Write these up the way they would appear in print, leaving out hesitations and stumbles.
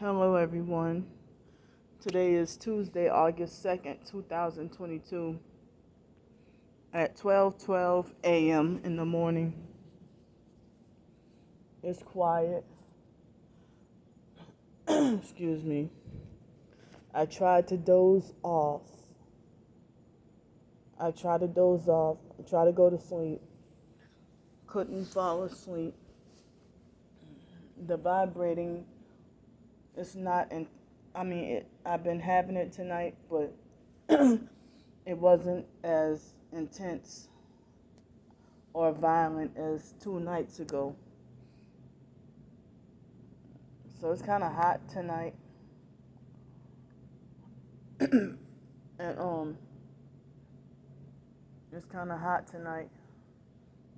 Hello everyone. Today is Tuesday, August 2nd, 2022 at 12:12 a.m. in the morning. It's quiet. Excuse me. I tried to doze off. I tried to go to sleep. Couldn't fall asleep. The vibrating is not in I've been having it tonight, but it wasn't as intense or violent as 2 nights ago. So it's kind of hot tonight. and It's kind of hot tonight.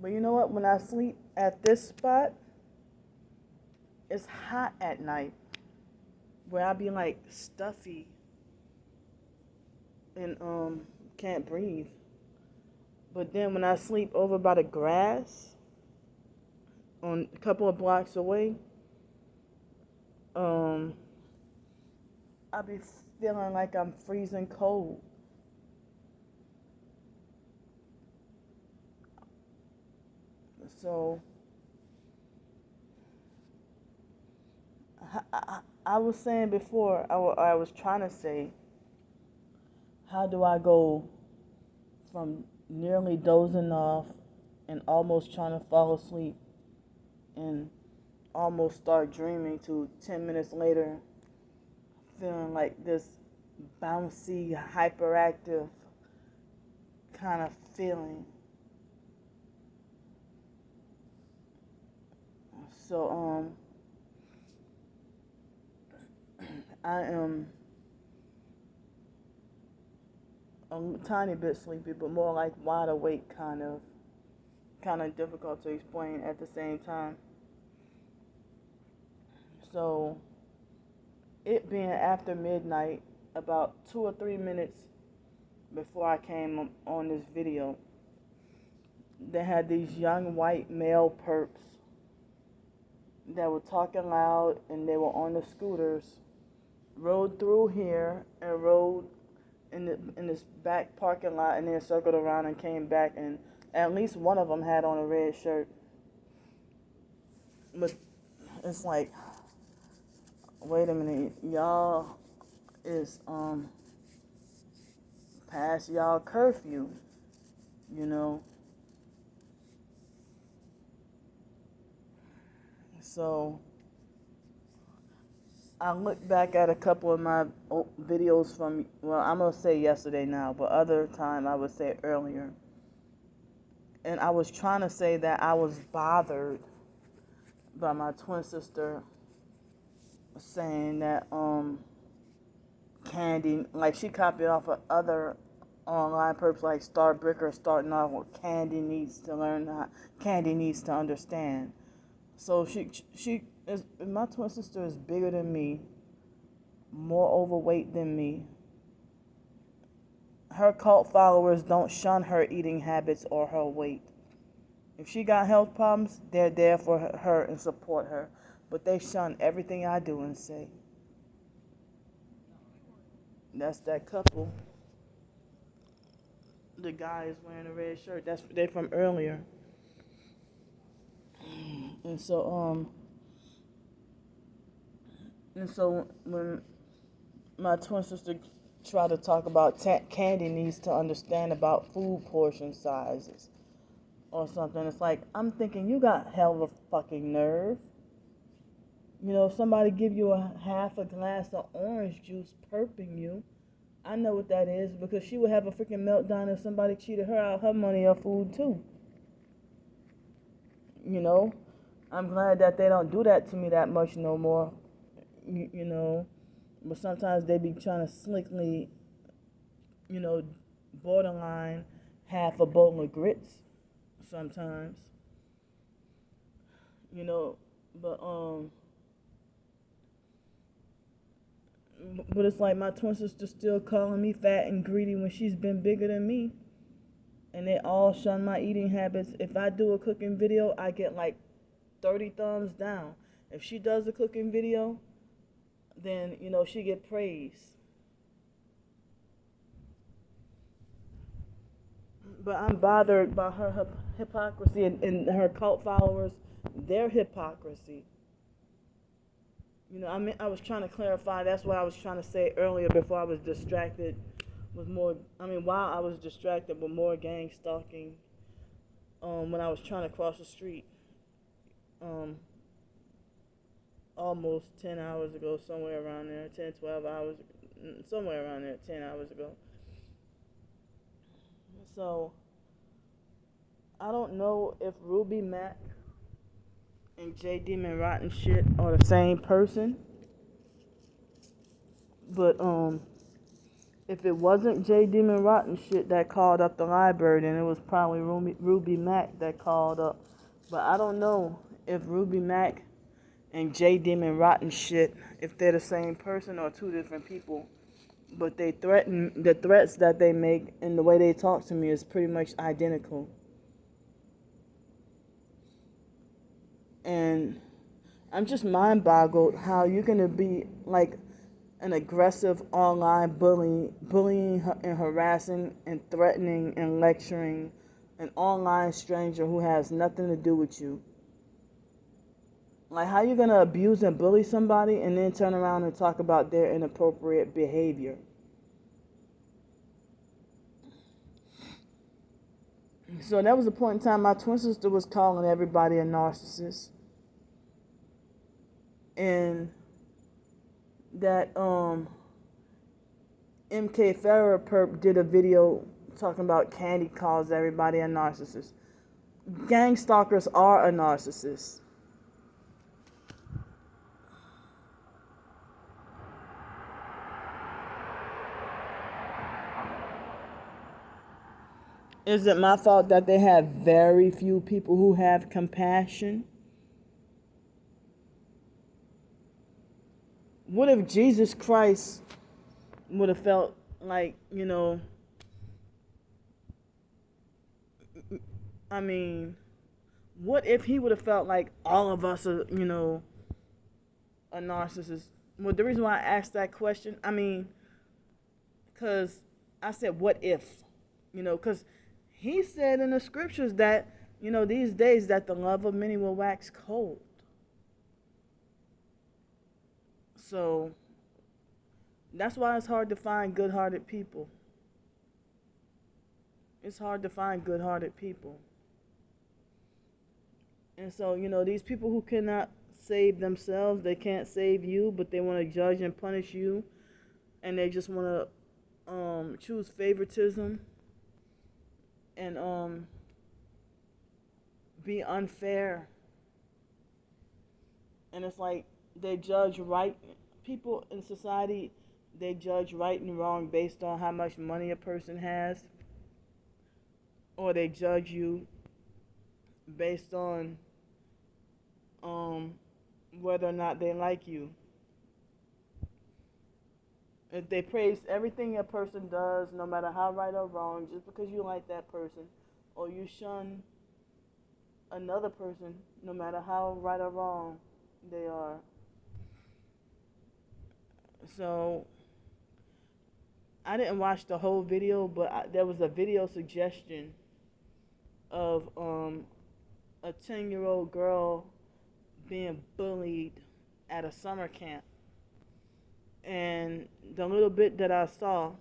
But you know what? When I sleep at this spot, it's hot at night. Where I be like stuffy and can't breathe. But then when I sleep over by the grass on a couple of blocks away, I be feeling like I'm freezing cold. So I was saying before, I was trying to say, how do I go from nearly dozing off and almost trying to fall asleep and almost start dreaming to 10 minutes later feeling like this bouncy, hyperactive kind of feeling. So I am a tiny bit sleepy, but more like wide awake, kind of difficult to explain at the same time. So it being after midnight, about 2 or 3 minutes before I came on this video, they had these young white male perps that were talking loud, and they were on the scooters, rode through here and rode in this back parking lot, and then circled around and came back, and at least one of them had on a red shirt. But it's like, wait a minute, y'all is past y'all curfew, you know. So I look back at a couple of my videos from, well, I'm going to say yesterday now, but other time I would say earlier. And I was trying to say that I was bothered by my twin sister saying that Candy, like she copied off of other online perps like Starbricker starting off with Candy needs to learn how, Candy needs to understand. So she is, my twin sister is bigger than me, more overweight than me. Her cult followers don't shun her eating habits or her weight. If she got health problems, they're there for her and support her. But they shun everything I do and say. That's that couple. The guy is wearing a red shirt. They're from earlier. And so when my twin sister tried to talk about Candy needs to understand about food portion sizes or something, it's like, I'm thinking, you got hell of a fucking nerve. You know, if somebody give you a half a glass of orange juice perping you, I know what that is, because she would have a freaking meltdown if somebody cheated her out of her money or food too. You know, I'm glad that they don't do that to me that much no more. You know, but sometimes they be trying to slickly, you know, borderline half a bowl of grits sometimes. You know, but it's like my twin sister still calling me fat and greedy when she's been bigger than me. And they all shun my eating habits. If I do a cooking video, I get like 30 thumbs down. If she does a cooking video, then she get praise. But I'm bothered by her hypocrisy and her cult followers, their hypocrisy. I was trying to clarify. That's what I was trying to say earlier before I was distracted with more. While I was distracted with more gang stalking, when I was trying to cross the street, um, almost 10 hours ago, somewhere around there, 10, 12 hours, somewhere around there, 10 hours ago. So, I don't know if Ruby Mack and J Demon Rotten Shit are the same person. But if it wasn't J Demon Rotten Shit that called up the library, then it was probably Ruby Mack that called up. But I don't know if Ruby Mack and J Demon Rotten Shit, if they're the same person or two different people. But the threats that they make and the way they talk to me is pretty much identical. And I'm just mind boggled how you're going to be like an aggressive online bullying and harassing and threatening and lecturing an online stranger who has nothing to do with you. Like, how you going to abuse and bully somebody and then turn around and talk about their inappropriate behavior? So that was a point in time my twin sister was calling everybody a narcissist. And that MK Farrah perp did a video talking about Candy calls everybody a narcissist. Gang stalkers are a narcissist. Is it my fault that they have very few people who have compassion? What if Jesus Christ would have felt like, what if he would have felt like all of us are, a narcissist? Well, the reason why I asked that question, because I said, what if? Because he said in the scriptures that, these days that the love of many will wax cold. So that's why it's hard to find good-hearted people. It's hard to find good-hearted people. And so, these people who cannot save themselves, they can't save you, but they want to judge and punish you, and they just want to choose favoritism and be unfair. And it's like they judge right. People in society, they judge right and wrong based on how much money a person has, or they judge you based on whether or not they like you. If they praise everything a person does, no matter how right or wrong, just because you like that person, or you shun another person, no matter how right or wrong they are. So I didn't watch the whole video, but there was a video suggestion of a 10-year-old girl being bullied at a summer camp. And the little bit that I saw,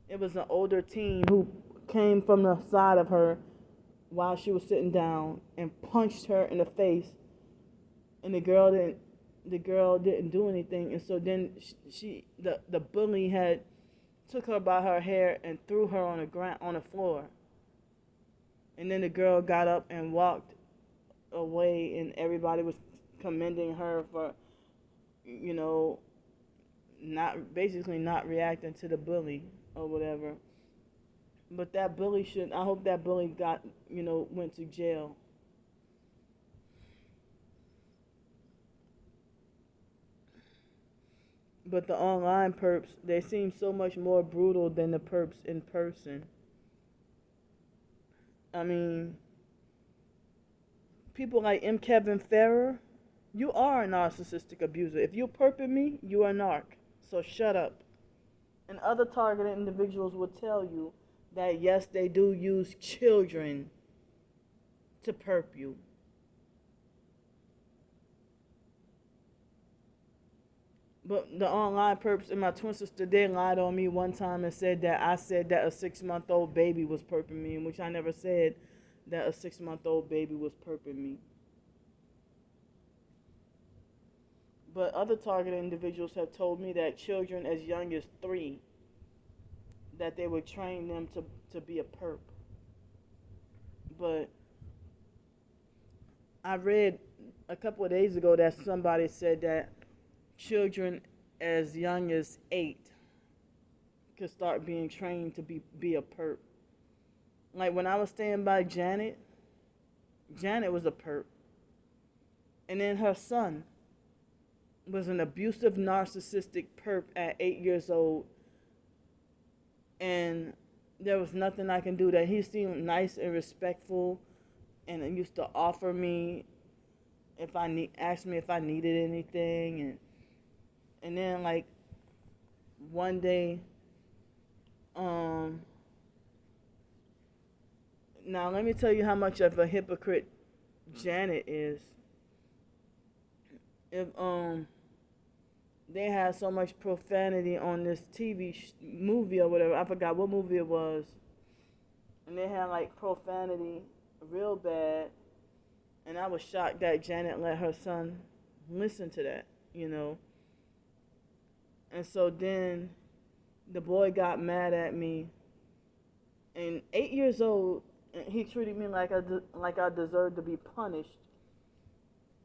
it was an older teen who came from the side of her while she was sitting down and punched her in the face. And the girl didn't do anything. And so then the bully had took her by her hair and threw her on the floor. And then the girl got up and walked away, and everybody was commending her for, not reacting to the bully or whatever. But that bully I hope that bully went to jail. But the online perps, they seem so much more brutal than the perps in person. People like M. Kevin Farrah, You are a narcissistic abuser. If you're perping me, you are a narc. So shut up. And other targeted individuals will tell you that yes, they do use children to perp you. But the online perps and my twin sister, they lied on me one time and said that I said that a 6-month-old baby was perping me, in which I never said that a 6-month-old baby was perping me. But other targeted individuals have told me that children as young as 3, that they would train them to be a perp. But I read a couple of days ago that somebody said that children as young as 8 could start being trained to be a perp. Like when I was staying by Janet was a perp. And then her son was an abusive, narcissistic perp at 8 years old. And there was nothing I can do. That he seemed nice and respectful and used to offer me ask me if I needed anything, and then like one day, now let me tell you how much of a hypocrite Janet is. If they had so much profanity on this movie or whatever, I forgot what movie it was, and they had like profanity real bad, and I was shocked that Janet let her son listen to that, you know. And so then the boy got mad at me, and 8 years old, he treated me like I deserved to be punished,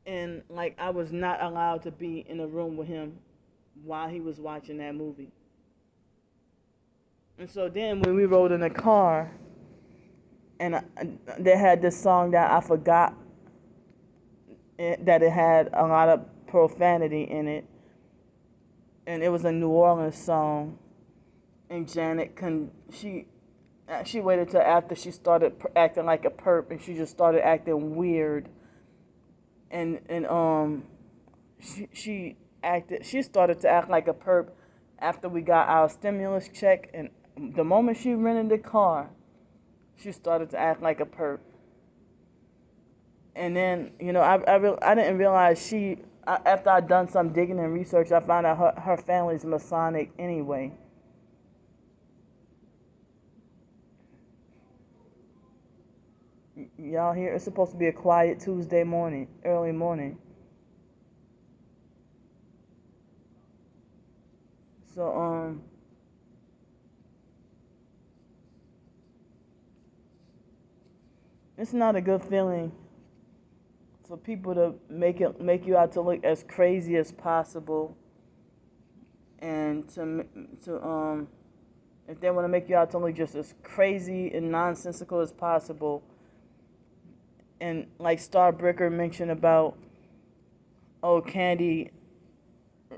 and like I was not allowed to be in a room with him while he was watching that movie. And so then when we rode in the car, and they had this song that I forgot that it had a lot of profanity in it, and it was a New Orleans song. And Janet she waited till after she started acting like a perp, and she just started acting weird. And she started to act like a perp after we got our stimulus check, and the moment she rented the car, she started to act like a perp. And then, you know, I didn't realize after I'd done some digging and research, I found out her family's Masonic anyway. Y'all hear? It's supposed to be a quiet Tuesday morning, early morning. So, it's not a good feeling for people to make you out to look as crazy as possible, and to if they want to make you out to look just as crazy and nonsensical as possible. And like Starbricker mentioned about, oh, Candy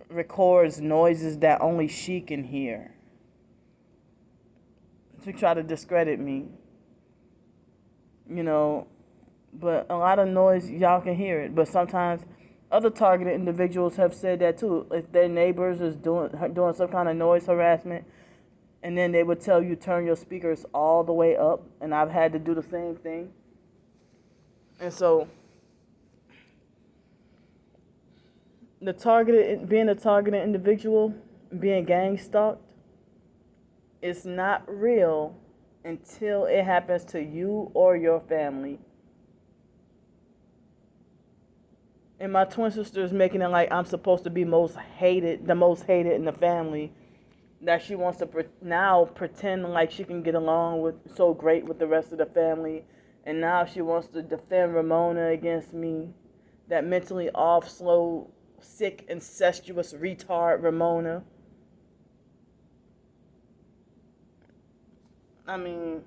records noises that only she can hear, to try to discredit me, you know. But a lot of noise, y'all can hear it. But sometimes other targeted individuals have said that too. If their neighbors is doing some kind of noise harassment, and then they would tell you turn your speakers all the way up, and I've had to do the same thing. And so being a targeted individual, being gang stalked, it's not real until it happens to you or your family. And my twin sister is making it like I'm supposed to be the most hated in the family, that she wants to now pretend like she can get along so great with the rest of the family, and now she wants to defend Ramona against me, that mentally off, slow, sick, incestuous retard Ramona. I mean,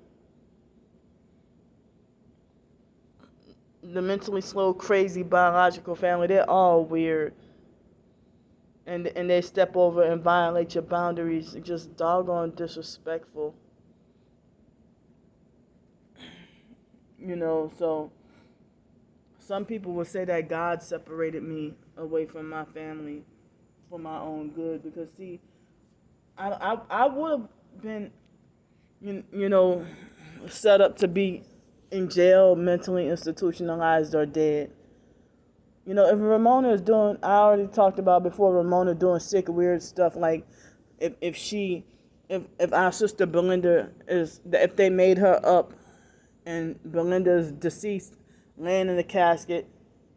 the mentally slow, crazy biological family, they're all weird. And they step over and violate your boundaries, just doggone disrespectful. You know, so some people would say that God separated me away from my family for my own good. Because see, I would have been, you know, set up to be in jail, mentally institutionalized, or dead. You know, if Ramona is doing, I already talked about before, Ramona doing sick, weird stuff, like if our sister Belinda if they made her up and Belinda's deceased, laying in the casket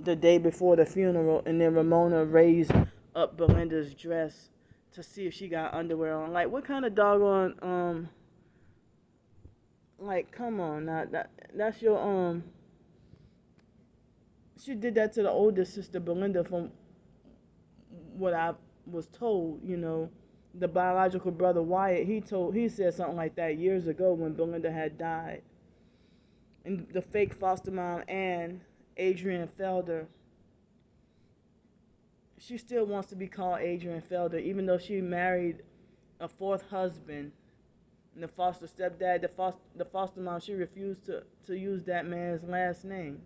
the day before the funeral, and then Ramona raised up Belinda's dress to see if she got underwear on. Like, what kind of doggone, like, come on, now, that's your, she did that to the older sister Belinda, from what I was told. You know, the biological brother Wyatt, he said something like that years ago when Belinda had died. And the fake foster mom, Ann, Adrian Felder, she still wants to be called Adrian Felder, even though she married a fourth husband. And the foster stepdad, the foster mom, she refused to use that man's last name.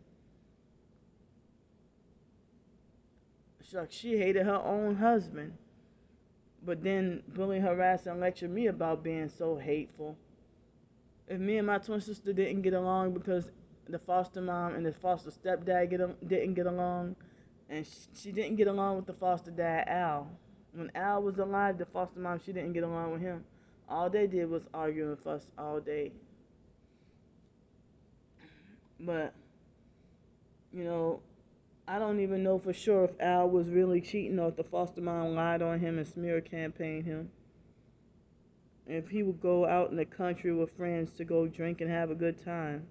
She hated her own husband. But then bully, harass, and lecture me about being so hateful. If me and my twin sister didn't get along because the foster mom and the foster stepdad didn't get along, and she didn't get along with the foster dad, Al. When Al was alive, the foster mom, she didn't get along with him. All they did was argue and fuss all day. But, you know, I don't even know for sure if Al was really cheating or if the foster mom lied on him and smear campaigned him. If he would go out in the country with friends to go drink and have a good time.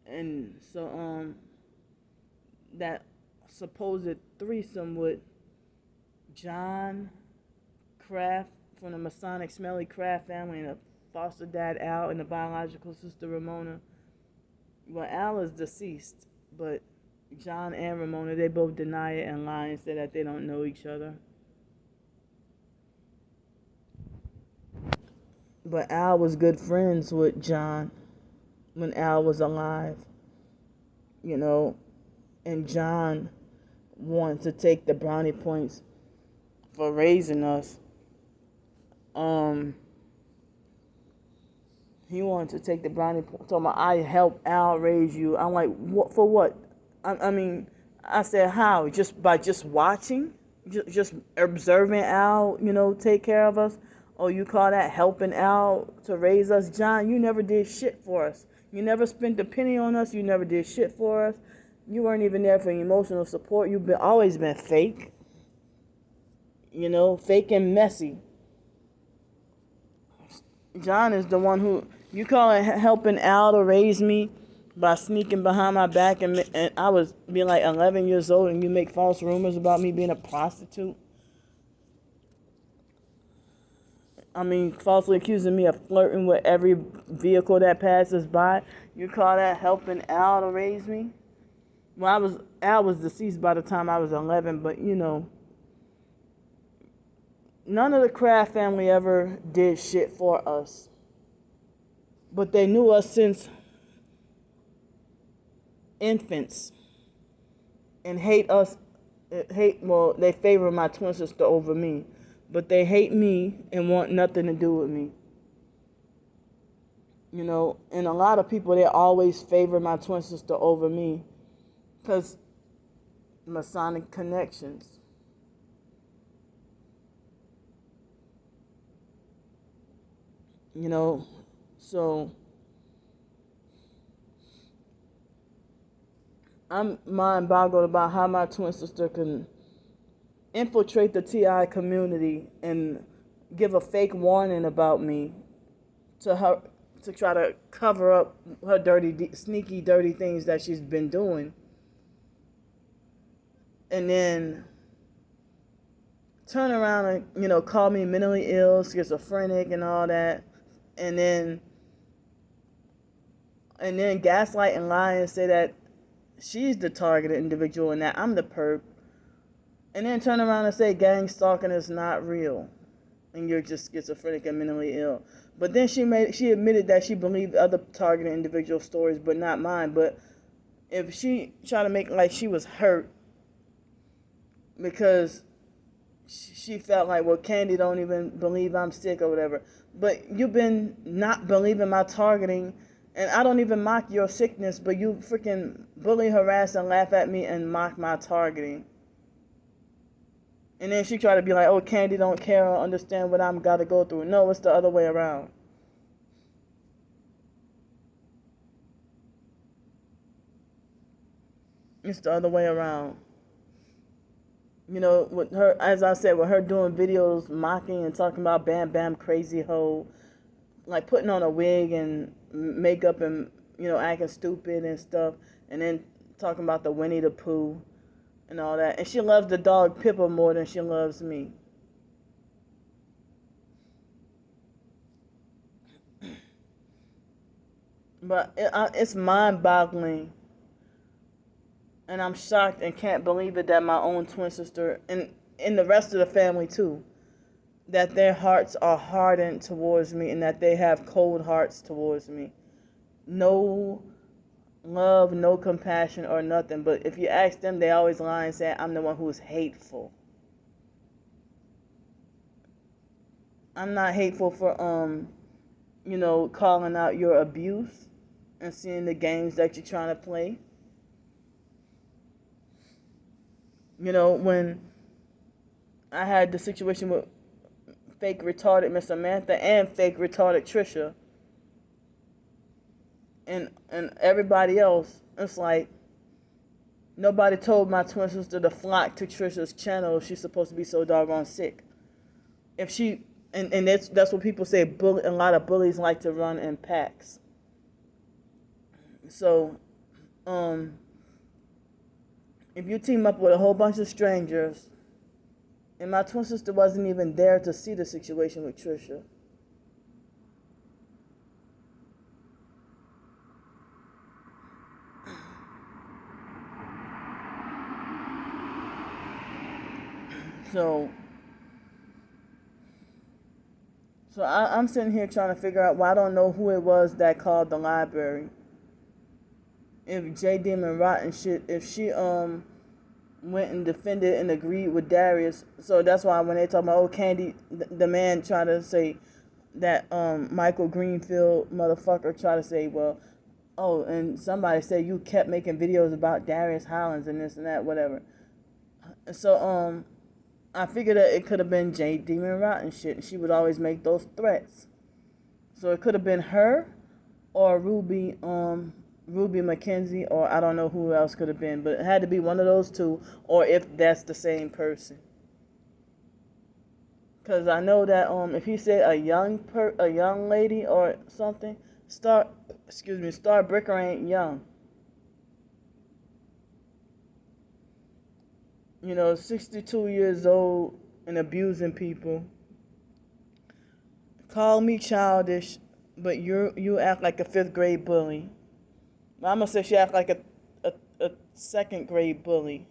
And so, that supposed threesome with John Kraft from the Masonic Smelly Kraft family and the foster dad Al and the biological sister Ramona. Well, Al is deceased, but John and Ramona, they both deny it and lie and say that they don't know each other. But Al was good friends with John when Al was alive, you know, and John wanted to take the brownie points for raising us. He wanted to take the brownie points. Talking about, I helped Al raise you. I'm like, what, for what? I mean, I said, how? Just by just watching? Just observing Al, you know, take care of us? Oh, you call that helping Al to raise us? John, you never did shit for us. You never spent a penny on us. You never did shit for us. You weren't even there for emotional support. You've always been fake. You know, fake and messy. John is the one who, you call it helping Al to raise me by sneaking behind my back, and I was being like 11 years old, and you make false rumors about me being a prostitute. I mean, falsely accusing me of flirting with every vehicle that passes by. You call that helping Al to raise me? Well, Al was deceased by the time I was 11, but you know, none of the Kraft family ever did shit for us. But they knew us since infants and hate us. Well, they favor my twin sister over me. But they hate me and want nothing to do with me. You know, and a lot of people, they always favor my twin sister over me because Masonic connections. You know, so I'm mind boggled about how my twin sister can infiltrate the TI community and give a fake warning about me to her, to try to cover up her dirty, sneaky, dirty things that she's been doing. And then turn around and, you know, call me mentally ill, schizophrenic and all that. And then gaslight and lie and say that she's the targeted individual and that I'm the perp. And then turn around and say gang stalking is not real. and you're just schizophrenic and mentally ill. But then she admitted that she believed other targeted individual stories, but not mine. But if she tried to make like she was hurt because she felt like, well, Candy don't even believe I'm sick or whatever. But you've been not believing my targeting, and I don't even mock your sickness, but you freaking bully, harass, and laugh at me and mock my targeting. And then she tried to be like, oh, Candy don't care or understand what I'm got to go through. No, it's the other way around. It's the other way around. You know, with her, as I said, with her doing videos mocking and talking about Bam Bam crazy hoe, like putting on a wig and makeup and, you know, acting stupid and stuff, and then talking about the Winnie the Pooh and all that. And she loves the dog Pippa more than she loves me. But it's mind-boggling, and I'm shocked and can't believe it that my own twin sister and the rest of the family too, that their hearts are hardened towards me and that they have cold hearts towards me. No love, no compassion or nothing. But if you ask them, they always lie and say I'm the one who's hateful. I'm not hateful for you know, calling out your abuse and seeing the games that you're trying to play. You know, when I had the situation with fake retarded Miss Samantha and fake retarded Trisha and everybody else, it's like nobody told my twin sister to flock to Trisha's channel if she's supposed to be so doggone sick. If she and that's what people say, a lot of bullies like to run in packs. So if you team up with a whole bunch of strangers, and my twin sister wasn't even there to see the situation with Trisha. So I'm sitting here trying to figure out why I don't know who it was that called the library. If J Demon Rotten shit, if she went and defended and agreed with Darius. So that's why when they talk about, oh, Candy, the man tried to say that Michael Greenfield motherfucker tried to say, well, oh, and somebody said you kept making videos about Darius Hollins and this and that, whatever. So I figured that it could have been J Demon Rotten shit, and she would always make those threats. So it could have been her or Ruby McKenzie, or I don't know who else could have been, but it had to be one of those two, or if that's the same person. Because I know that if he said a young lady or something, Star Bricker ain't young. You know, 62 years old and abusing people. Call me childish, but you act like a 5th grade bully. I'm gonna say she act like a 2nd grade bully.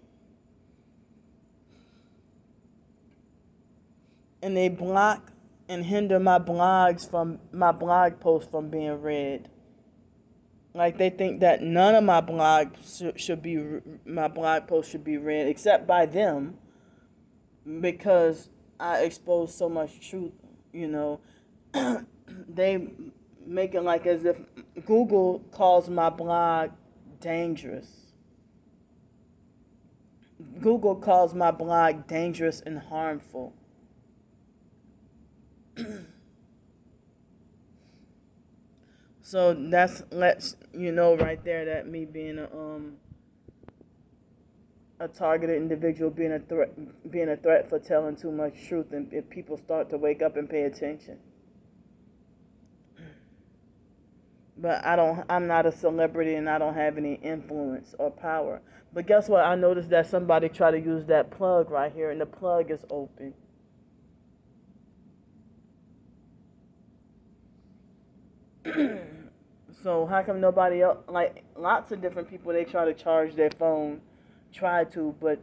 And they block and hinder my blog posts from being read. Like they think that none of my blog posts should be read except by them, because I expose so much truth. You know, they make it like as if Google calls my blog dangerous. Google calls my blog dangerous and harmful. So that's lets you know right there that me being a targeted individual, being a threat for telling too much truth, and if people start to wake up and pay attention. But I'm not a celebrity and I don't have any influence or power. But guess what? I noticed that somebody tried to use that plug right here, and the plug is open. So how come nobody else, like lots of different people, they try to charge their phone, but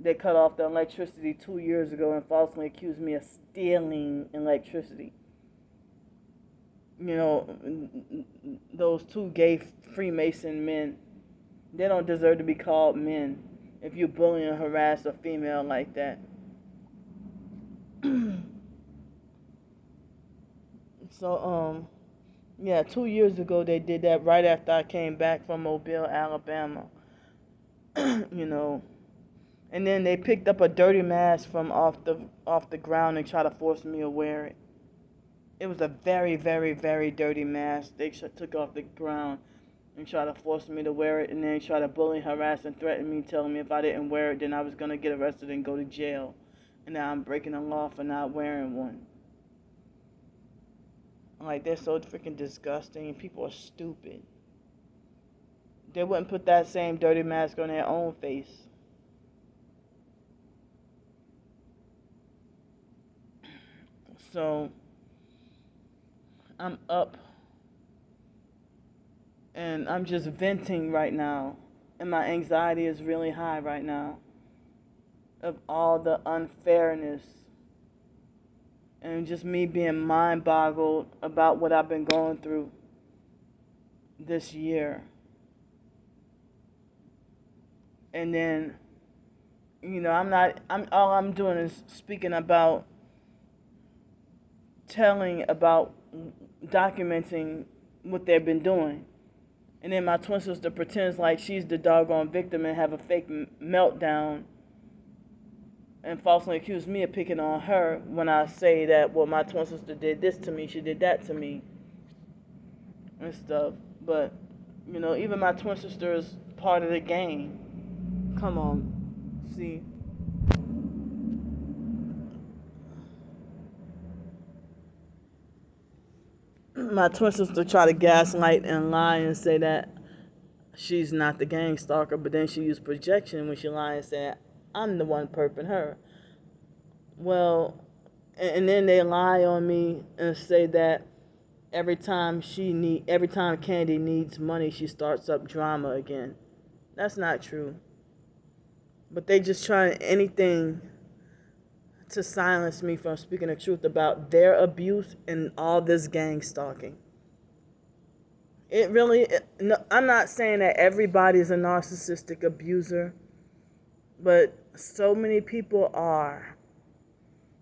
they cut off the electricity 2 years ago and falsely accused me of stealing electricity. You know, those two gay Freemason men, they don't deserve to be called men if you bully and harass a female like that. So, yeah, 2 years ago they did that right after I came back from Mobile, Alabama. You know, and then they picked up a dirty mask from off the ground and tried to force me to wear it. It was a very, very, very dirty mask. They took off the ground and tried to force me to wear it, and then tried to bully, harass, and threaten me, telling me if I didn't wear it, then I was going to get arrested and go to jail. And now I'm breaking the law for not wearing one. Like, they're so freaking disgusting, and people are stupid. They wouldn't put that same dirty mask on their own face. So, I'm up, and I'm just venting right now, and my anxiety is really high right now of all the unfairness and just me being mind-boggled about what I've been going through this year. And then, you know, all I'm doing is speaking about, telling about, documenting what they've been doing. And then my twin sister pretends like she's the doggone victim and have a fake meltdown and falsely accuse me of picking on her when I say that, well, my twin sister did this to me, she did that to me and stuff. But, you know, even my twin sister is part of the game. Come on, see. My twin sister tried to gaslight and lie and say that she's not the gang stalker, but then she used projection when she lied and said, I'm the one perping her. Well, and then they lie on me and say that every time Candy needs money, she starts up drama again. That's not true. But they just try anything to silence me from speaking the truth about their abuse and all this gang stalking. I'm not saying that everybody's a narcissistic abuser, but so many people are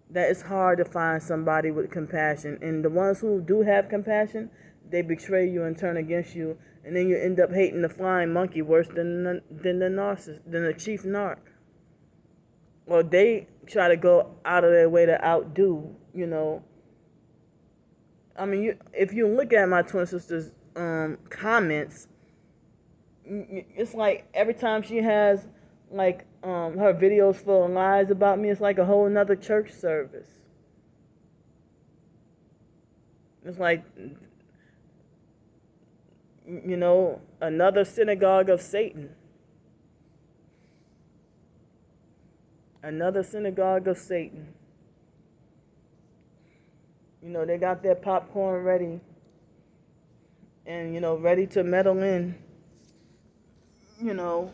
that it's hard to find somebody with compassion. And the ones who do have compassion, they betray you and turn against you, and then you end up hating the flying monkey worse than the chief narc. Well, they try to go out of their way to outdo, you know. I mean, if you look at my twin sister's comments, it's like every time she has like her videos full of lies about me, it's like a whole nother church service. It's like, you know, another synagogue of Satan. Another synagogue of Satan. You know, they got their popcorn ready and, you know, ready to meddle in, you know.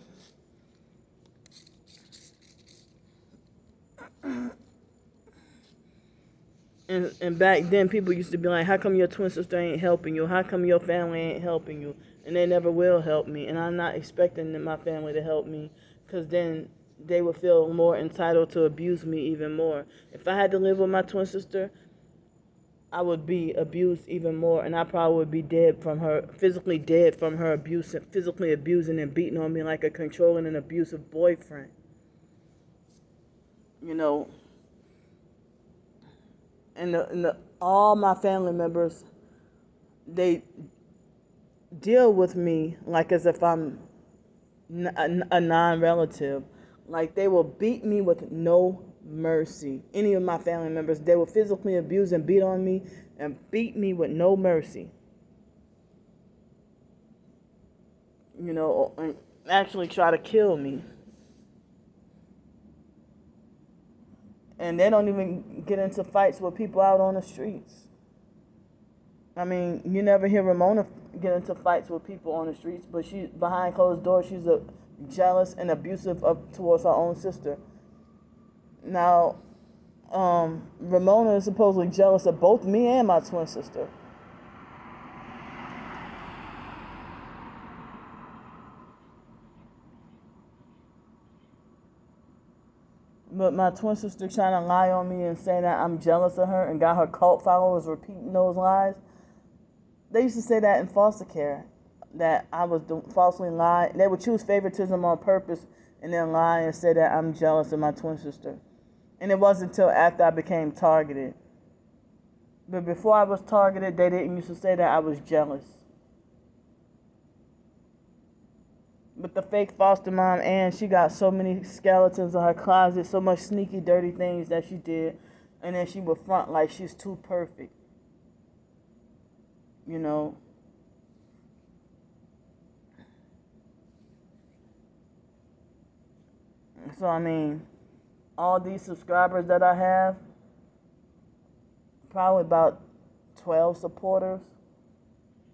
And back then, people used to be like, how come your twin sister ain't helping you? How come your family ain't helping you? And they never will help me. And I'm not expecting my family to help me, because then they would feel more entitled to abuse me even more. If I had to live with my twin sister, I would be abused even more, and I probably would be dead from her, physically dead from her abuse, physically abusing and beating on me like a controlling and abusive boyfriend. You know, and all my family members, they deal with me like as if I'm a non-relative. Like, they will beat me with no mercy. Any of my family members, they will physically abuse and beat on me and beat me with no mercy. You know, and actually try to kill me. And they don't even get into fights with people out on the streets. I mean, you never hear Ramona get into fights with people on the streets, but she, behind closed doors, she's jealous and abusive towards her own sister. Now, Ramona is supposedly jealous of both me and my twin sister. But my twin sister trying to lie on me and saying that I'm jealous of her and got her cult followers repeating those lies. They used to say that in foster care, that I was falsely lying. They would choose favoritism on purpose and then lie and say that I'm jealous of my twin sister. And it wasn't until after I became targeted. But before I was targeted, they didn't used to say that I was jealous. But the fake foster mom, Ann, she got so many skeletons in her closet, so much sneaky, dirty things that she did. And then she would front like she's too perfect. You know. So, I mean, all these subscribers that I have, probably about 12 supporters,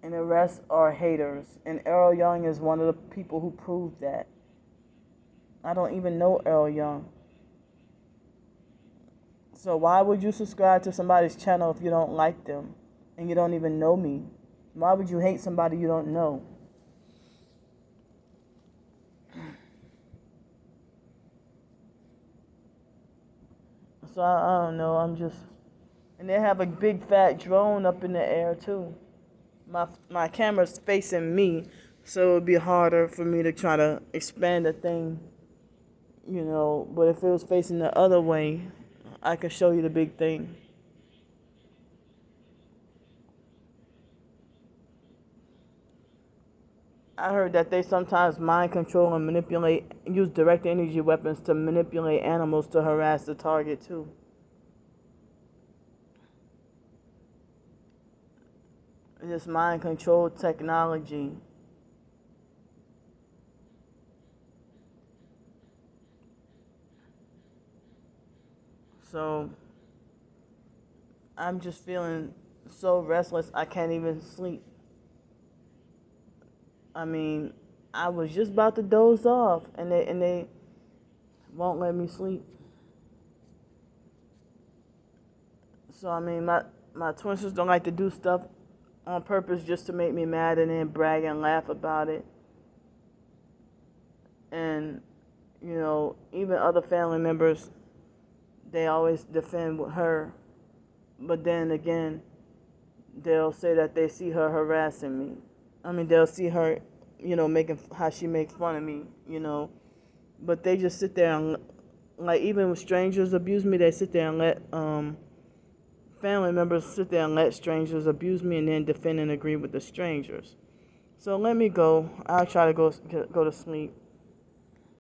and the rest are haters. And Earl Young is one of the people who proved that. I don't even know Earl Young. So why would you subscribe to somebody's channel if you don't like them and you don't even know me? Why would you hate somebody you don't know? So I don't know, I'm just... And they have a big fat drone up in the air too. My camera's facing me, so it would be harder for me to try to expand the thing, you know. But if it was facing the other way, I could show you the big thing. I heard that they sometimes mind control and use direct energy weapons to manipulate animals to harass the target too. This mind control technology. So I'm just feeling so restless I can't even sleep. I mean, I was just about to doze off and they won't let me sleep. So I mean, my twin sisters don't like to do stuff on purpose just to make me mad and then brag and laugh about it. And, you know, even other family members, they always defend her. But then again, they'll say that they see her harassing me. I mean, they'll see her, you know, making how she makes fun of me, you know. But they just sit there and, like, even when strangers abuse me, they sit there and let family members sit there and let strangers abuse me and then defend and agree with the strangers. So let me go. I'll try to go to sleep.